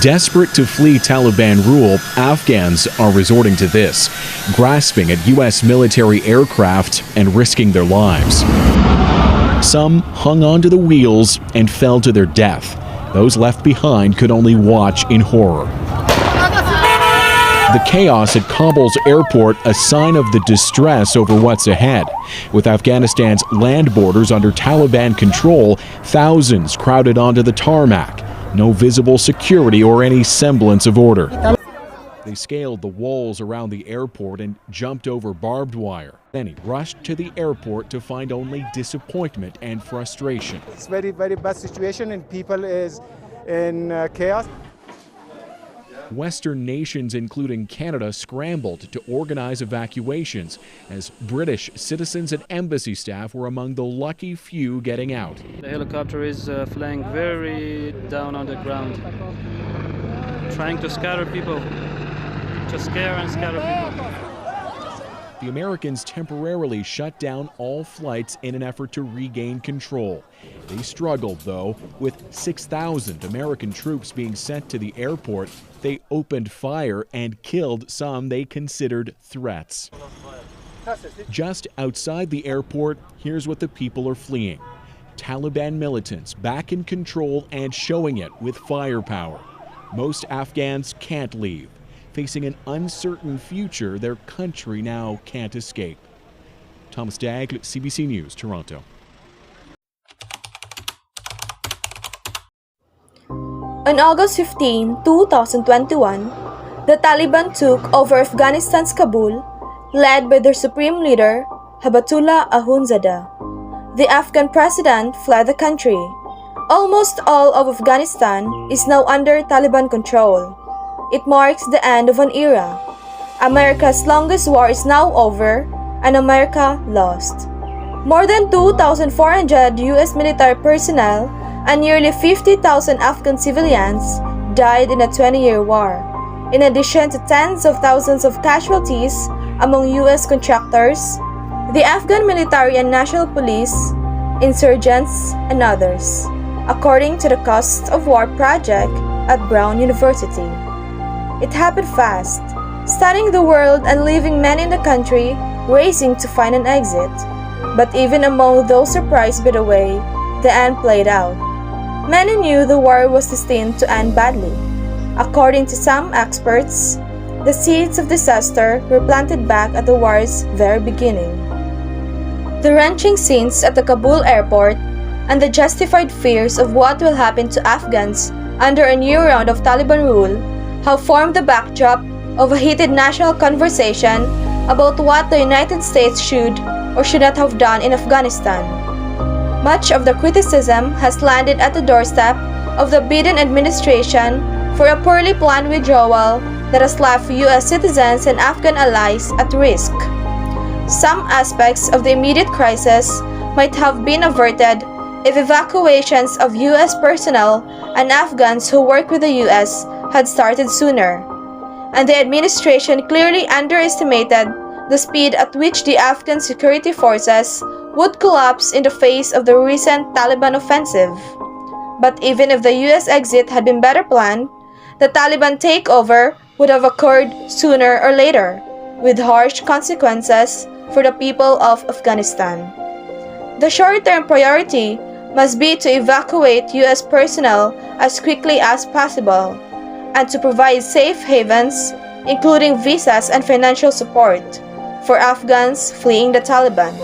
Desperate to flee Taliban rule, Afghans are resorting to this, grasping at U.S. military aircraft and risking their lives. Some hung onto the wheels and fell to their death. Those left behind could only watch in horror. The chaos at Kabul's airport a sign of the distress over what's ahead. With Afghanistan's land borders under Taliban control, thousands crowded onto the tarmac. No visible security or any semblance of order. They scaled the walls around the airport and jumped over barbed wire. Many rushed to the airport to find only disappointment and frustration. It's very, very bad situation and people is in chaos. Western nations, including Canada, scrambled to organize evacuations as British citizens and embassy staff were among the lucky few getting out. The helicopter is flying very down on the ground, trying to scatter people, to scare and scatter people. The Americans temporarily shut down all flights in an effort to regain control. They struggled, though, with 6,000 American troops being sent to the airport. They opened fire and killed some they considered threats. Just outside the airport, here's what the people are fleeing. Taliban militants back in control and showing it with firepower. Most Afghans can't leave. Facing an uncertain future their country now can't escape. Thomas Daigle, CBC News, Toronto. On August 15, 2021, the Taliban took over Afghanistan's Kabul, led by their supreme leader, Habatullah Akhundzada. The Afghan president fled the country. Almost all of Afghanistan is now under Taliban control. It marks the end of an era. America's longest war is now over, and America lost. More than 2,400 U.S. military personnel and nearly 50,000 Afghan civilians died in a 20-year war, in addition to tens of thousands of casualties among U.S. contractors, the Afghan military and national police, insurgents, and others, according to the Cost of War Project at Brown University. It happened fast, stunning the world and leaving many in the country racing to find an exit. But even among those surprised by the way the end played out, many knew the war was destined to end badly. According to some experts, the seeds of disaster were planted back at the war's very beginning. The wrenching scenes at the Kabul airport and the justified fears of what will happen to Afghans under a new round of Taliban rule have formed the backdrop of a heated national conversation about what the United States should or should not have done in Afghanistan. Much of the criticism has landed at the doorstep of the Biden administration for a poorly planned withdrawal that has left U.S. citizens and Afghan allies at risk. Some aspects of the immediate crisis might have been averted if evacuations of U.S. personnel and Afghans who work with the U.S. had started sooner, and the administration clearly underestimated the speed at which the Afghan security forces would collapse in the face of the recent Taliban offensive. But even if the U.S. exit had been better planned, the Taliban takeover would have occurred sooner or later, with harsh consequences for the people of Afghanistan. The short-term priority must be to evacuate U.S. personnel as quickly as possible and to provide safe havens, including visas and financial support, for Afghans fleeing the Taliban.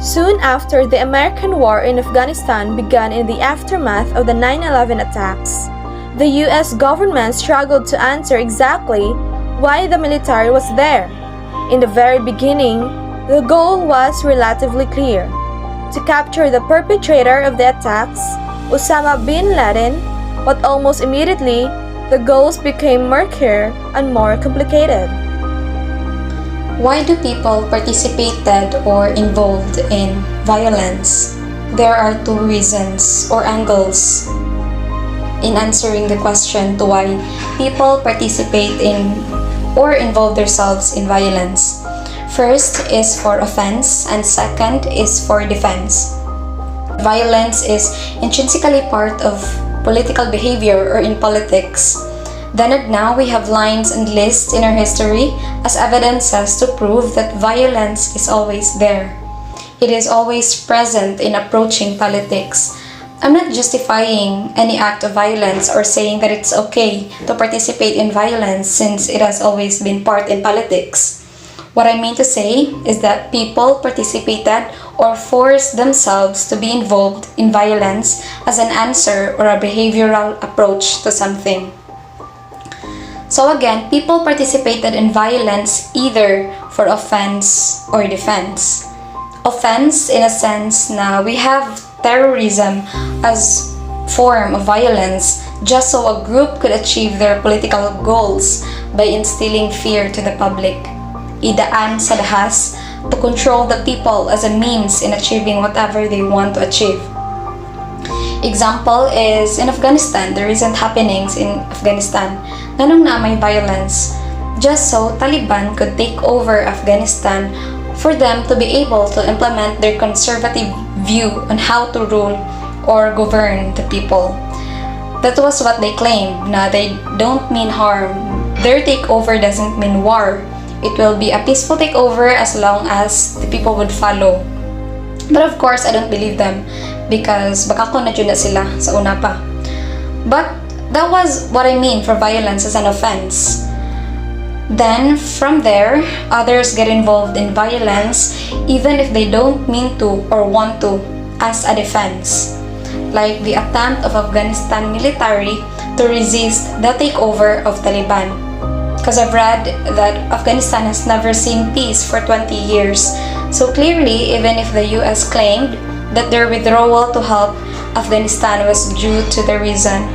Soon after the American war in Afghanistan began in the aftermath of the 9/11 attacks, the U.S. government struggled to answer exactly why the military was there. In the very beginning, the goal was relatively clear: to capture the perpetrator of the attacks, Osama bin Laden, but almost immediately, the goals became murkier and more complicated. Why do people participated or involved in violence? There are two reasons or angles in answering the question to why people participate in or involve themselves in violence. First is for offense and second is for defense. Violence is intrinsically part of political behavior or in politics. Then and now we have lines and lists in our history as evidences to prove that violence is always there. It is always present in approaching politics. I'm not justifying any act of violence or saying that it's okay to participate in violence since it has always been part in politics. What I mean to say is that people participated or forced themselves to be involved in violence as an answer or a behavioral approach to something. So again, people participated in violence either for offense or defense. Offense in a sense na we have terrorism as form of violence just so a group could achieve their political goals by instilling fear to the public. Idaan sa dahas to control the people as a means in achieving whatever they want to achieve. Example is in Afghanistan, the recent happenings in Afghanistan, nanong na may violence, just so Taliban could take over Afghanistan for them to be able to implement their conservative view on how to rule or govern the people. That was what they claimed, na they don't mean harm. Their takeover doesn't mean war. It will be a peaceful takeover as long as the people would follow. But of course, I don't believe them because baka ko na dyan na sila sa una pa. But that was what I mean for violence as an offense. Then, from there, others get involved in violence even if they don't mean to or want to as a defense. Like the attempt of Afghanistan military to resist the takeover of Taliban. Because I've read that Afghanistan has never seen peace for 20 years. So clearly, even if the US claimed that their withdrawal to help Afghanistan was due to the reason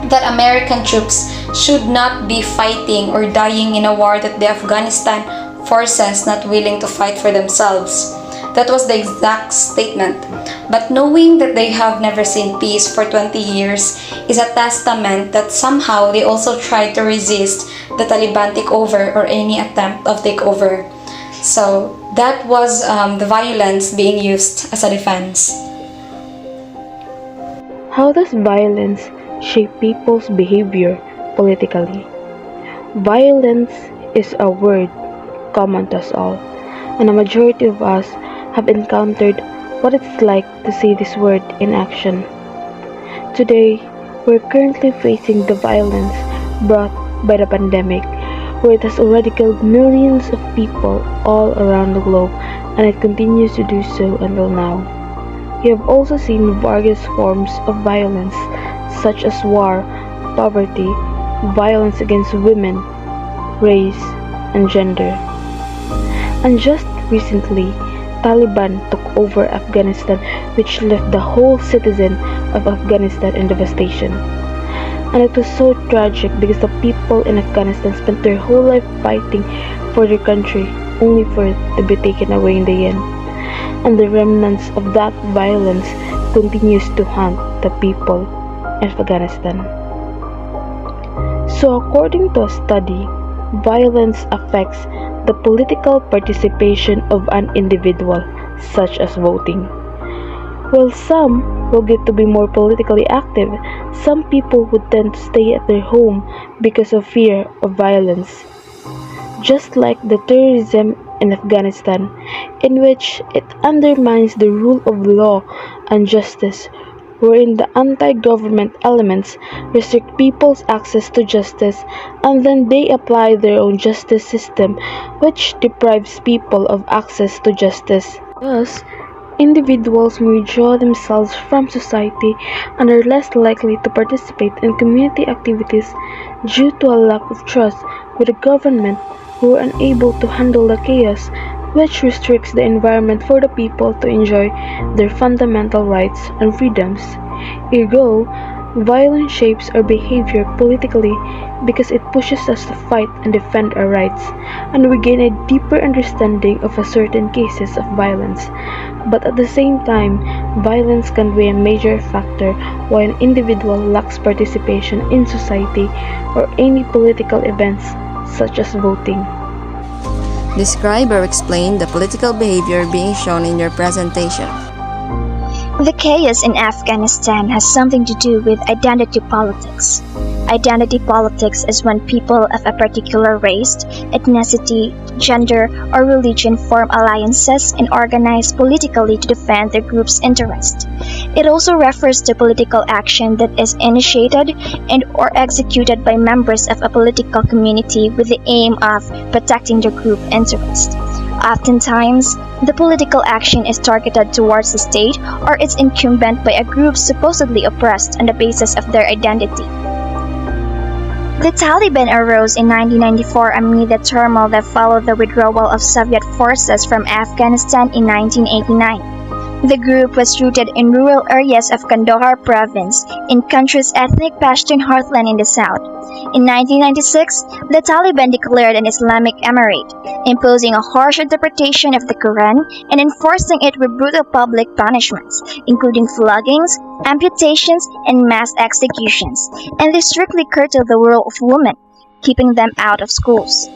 that American troops should not be fighting or dying in a war that the Afghanistan forces not willing to fight for themselves. That was the exact statement. But knowing that they have never seen peace for 20 years is a testament that somehow they also tried to resist the Taliban takeover or any attempt of takeover. So that was the violence being used as a defense. How does violence shape people's behavior politically? Violence is a word common to us all, and a majority of us have encountered what it's like to see this word in action. Today, we're currently facing the violence brought by the pandemic, where it has already killed millions of people all around the globe, and it continues to do so until now. We have also seen various forms of violence, such as war, poverty, violence against women, race, and gender. And just recently, Taliban took over Afghanistan, which left the whole citizen of Afghanistan in devastation. And it was so tragic because the people in Afghanistan spent their whole life fighting for their country, only for it to be taken away in the end. And the remnants of that violence continues to haunt the people in Afghanistan. So according to a study, violence affects the political participation of an individual, such as voting. While some will get to be more politically active, some people would tend to stay at their home because of fear of violence. Just like the terrorism in Afghanistan, in which it undermines the rule of law and justice, wherein the anti-government elements restrict people's access to justice and then they apply their own justice system which deprives people of access to justice. Thus, individuals may withdraw themselves from society and are less likely to participate in community activities due to a lack of trust with the government, who are unable to handle the chaos which restricts the environment for the people to enjoy their fundamental rights and freedoms. Ergo, violence shapes our behavior politically because it pushes us to fight and defend our rights, and we gain a deeper understanding of a certain cases of violence. But at the same time, violence can be a major factor why an individual lacks participation in society or any political events such as voting. Describe or explain the political behavior being shown in your presentation. The chaos in Afghanistan has something to do with identity politics. Identity politics is when people of a particular race, ethnicity, gender, or religion form alliances and organize politically to defend their group's interest. It also refers to political action that is initiated and or executed by members of a political community with the aim of protecting their group interest. Oftentimes, the political action is targeted towards the state or its incumbent by a group supposedly oppressed on the basis of their identity. The Taliban arose in 1994 amid the turmoil that followed the withdrawal of Soviet forces from Afghanistan in 1989. The group was rooted in rural areas of Kandahar province, in country's ethnic Pashtun heartland in the south. In 1996, the Taliban declared an Islamic emirate, imposing a harsh interpretation of the Quran and enforcing it with brutal public punishments, including floggings, amputations, and mass executions, and they strictly curtailed the role of women, keeping them out of schools.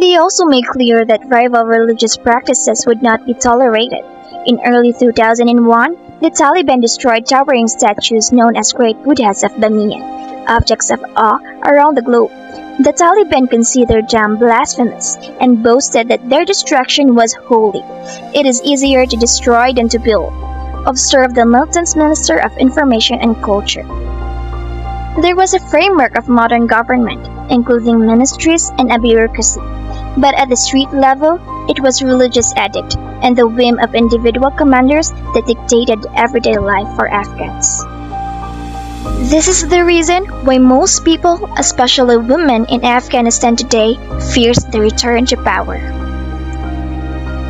They also made clear that rival religious practices would not be tolerated. In early 2001, the Taliban destroyed towering statues known as Great Buddhas of Bamiyan, objects of awe around the globe. The Taliban considered them blasphemous and boasted that their destruction was holy. It is easier to destroy than to build, observed the militant's Minister of Information and Culture. There was a framework of modern government, including ministries and a bureaucracy, but at the street level, it was religious edict and the whim of individual commanders that dictated everyday life for Afghans. This is the reason why most people, especially women in Afghanistan today, fears the return to power.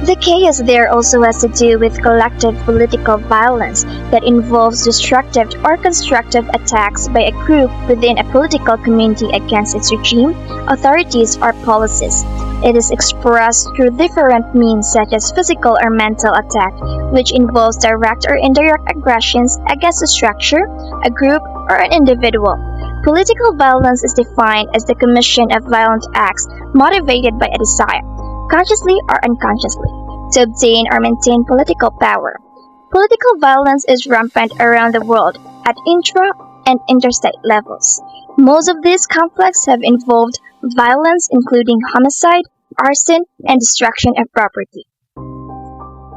The chaos there also has to do with collective political violence that involves destructive or constructive attacks by a group within a political community against its regime, authorities, or policies. It is expressed through different means such as physical or mental attack, which involves direct or indirect aggressions against a structure, a group, or an individual. Political violence is defined as the commission of violent acts motivated by a desire, consciously or unconsciously, to obtain or maintain political power. Political violence is rampant around the world at intra and interstate levels. Most of these conflicts have involved violence including homicide, arson, and destruction of property.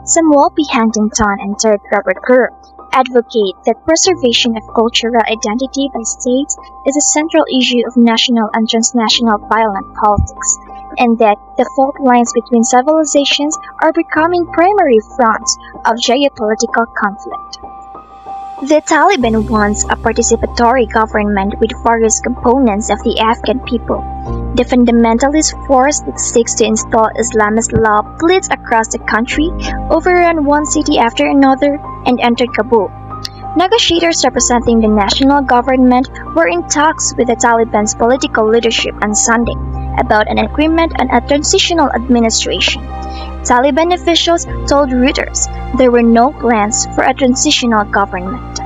Samuel P. Huntington and Third Robert Kerr advocate that preservation of cultural identity by states is a central issue of national and transnational violent politics, and that the fault lines between civilizations are becoming primary fronts of geopolitical conflict. The Taliban wants a participatory government with various components of the Afghan people. The fundamentalist force that seeks to install Islamist law bleeds across the country, overrun one city after another, and entered Kabul. Negotiators representing the national government were in talks with the Taliban's political leadership on Sunday about an agreement on a transitional administration. Taliban officials told Reuters there were no plans for a transitional government.